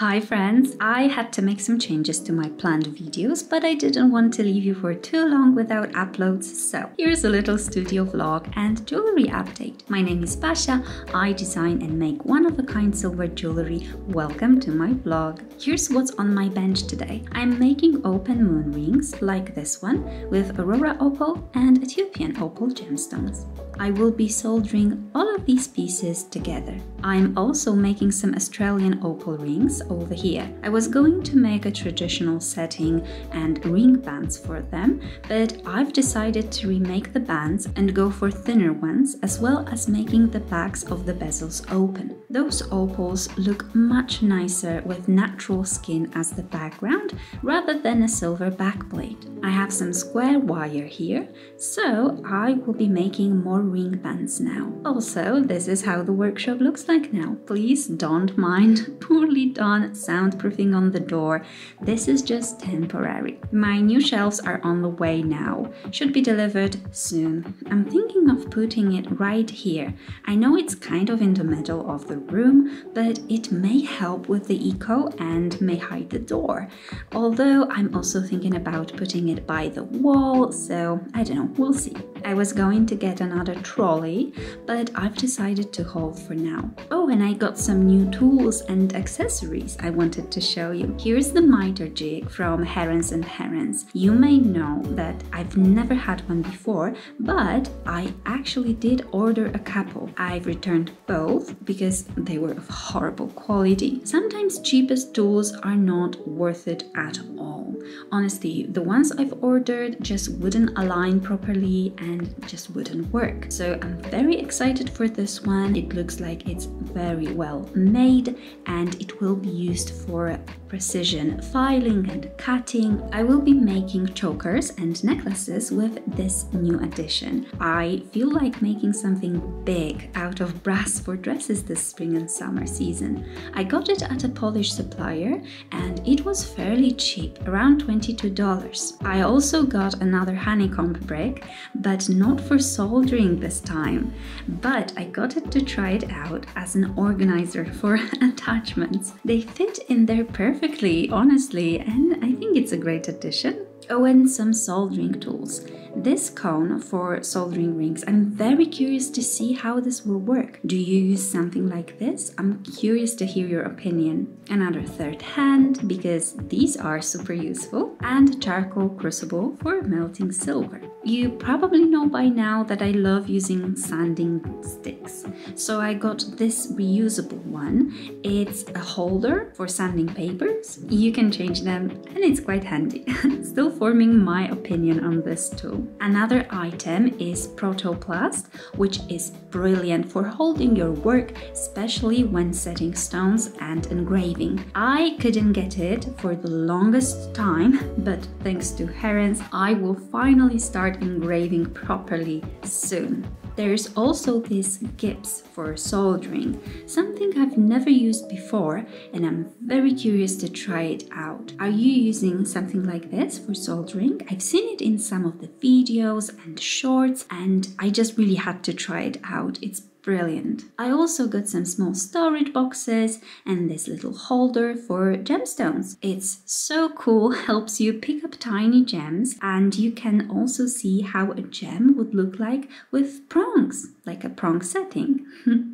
Hi friends, I had to make some changes to my planned videos, but I didn't want to leave you for too long without uploads, so here's a little studio vlog and jewelry update. My name is Basia, I design and make one-of-a-kind silver jewelry. Welcome to my vlog. Here's what's on my bench today. I'm making open moon rings like this one with Aurora opal and Ethiopian opal gemstones. I will be soldering all of these pieces together. I'm also making some Australian opal rings over here. I was going to make a traditional setting and ring bands for them, but I've decided to remake the bands and go for thinner ones, as well as making the backs of the bezels open. Those opals look much nicer with natural skin as the background rather than a silver backplate. I have some square wire here, so I will be making more ring bands now. Also, this is how the workshop looks like now. Please don't mind poorly done soundproofing on the door. This is just temporary. My new shelves are on the way now. Should be delivered soon. I'm thinking of putting it right here. I know it's kind of in the middle of the room, but it may help with the echo and may hide the door. Although I'm also thinking about putting it by the wall, so I don't know, we'll see. I was going to get another trolley, but I've decided to hold for now. Oh, and I got some new tools and accessories I wanted to show you. Here's the miter jig from Herons and Herons. You may know that I've never had one before, but I actually did order a couple. I've returned both because they were of horrible quality. Sometimes cheapest tools are not worth it at all. Honestly, the ones I've ordered just wouldn't align properly and just wouldn't work. So I'm very excited for this one. It looks like it's very well made and it will be used for precision filing and cutting. I will be making chokers and necklaces with this new addition. I feel like making something big out of brass for dresses this spring and summer season. I got it at a Polish supplier and it was fairly cheap, around $22. I also got another honeycomb brick, but not for soldering this time. But I got it to try it out as an organizer for attachments. They fit in there perfectly, honestly, and I think it's a great addition. Oh, and some soldering tools. This cone for soldering rings, I'm very curious to see how this will work. Do you use something like this? I'm curious to hear your opinion. Another third hand, because these are super useful, and a charcoal crucible for melting silver. You probably know by now that I love using sanding sticks, so I got this reusable one. It's a holder for sanding papers. You can change them and it's quite handy. Still forming my opinion on this tool. Another item is Protoplast, which is brilliant for holding your work, especially when setting stones and engraving. I couldn't get it for the longest time, but thanks to Herons, I will finally start engraving properly soon. There's also this Gips for soldering, something I've never used before, and I'm very curious to try it out. Are you using something like this for soldering? I've seen it in some of the videos and shorts, and I just really had to try it out. It's brilliant. I also got some small storage boxes and this little holder for gemstones. It's so cool, helps you pick up tiny gems, and you can also see how a gem would look like with prongs, like a prong setting.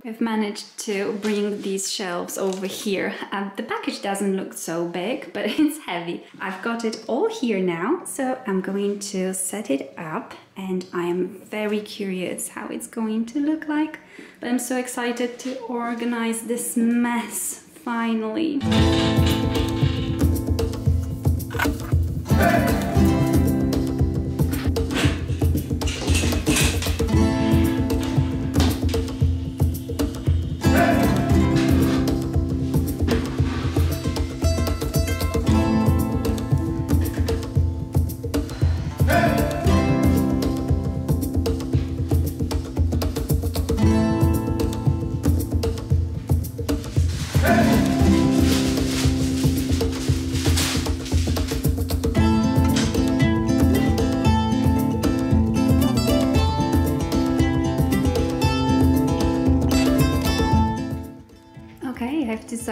I've managed to bring these shelves over here. The package doesn't look so big, but it's heavy. I've got it all here now, so I'm going to set it up and I am very curious how it's going to look like. But I'm so excited to organize this mess finally.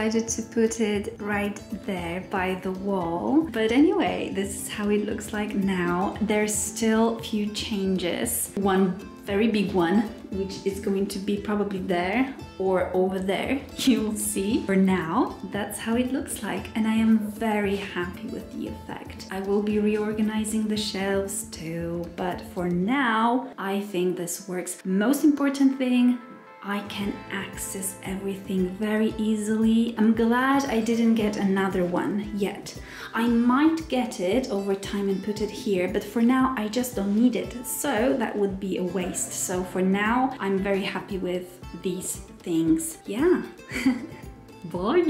decided to put it right there by the wall. But anyway, this is how it looks like now. There's still a few changes. One very big one, which is going to be probably there or over there, you'll see. For now, that's how it looks like, and I am very happy with the effect. I will be reorganizing the shelves too, but for now, I think this works. Most important thing, I can access everything very easily. I'm glad I didn't get another one yet. I might get it over time and put it here, but for now I just don't need it, so that would be a waste. So for now, I'm very happy with these things. Yeah. Bye!